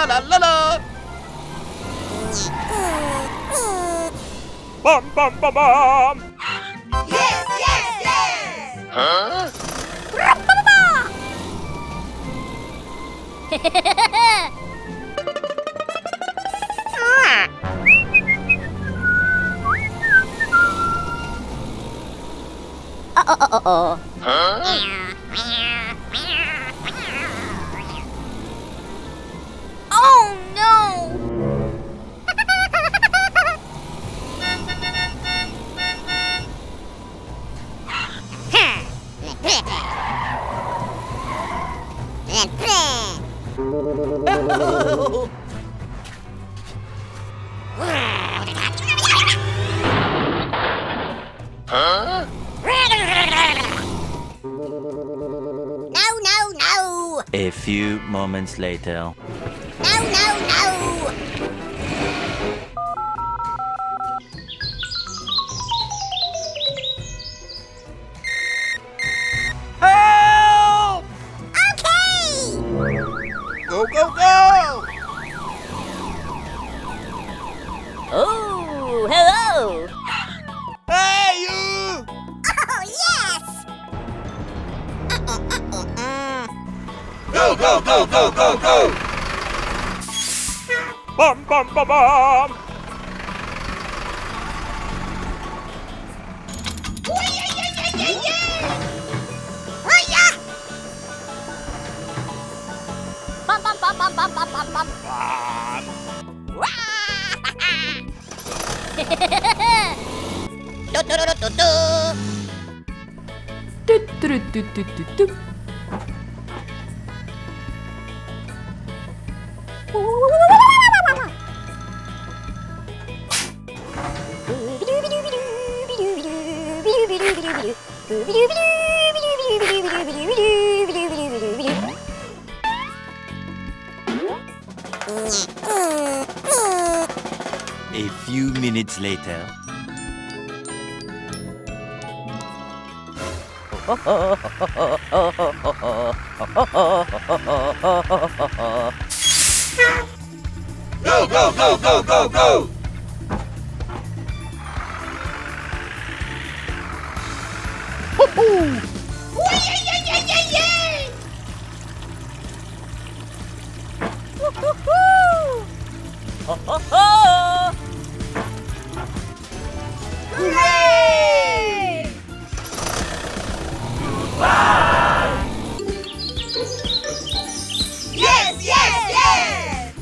la la la la. Bum bum bum bum. Yes, yes, yes! Huh? Huh? Oh no! Huh? No, no, no! A few moments later. No, no, no! Help! Okay! Go, go, go! Oh, hello! Hey, you! Oh, yes! Go, go, go, go, go, go! Bum bum bum bum. Hiya! Bum, bum, bum, bum, bum, bum, bum, bum. Wah! Do, do, do, do, do, do. Toot, toot, toot, toot, toot, toot. A few minutes later. Go, go, go, go, go, go! Hooray! Yes, yes, yes!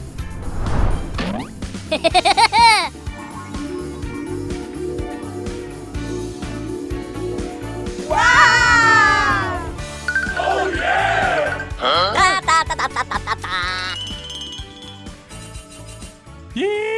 Wow! Huh? Ta ta ta ta ta ta ta ta. Yeah.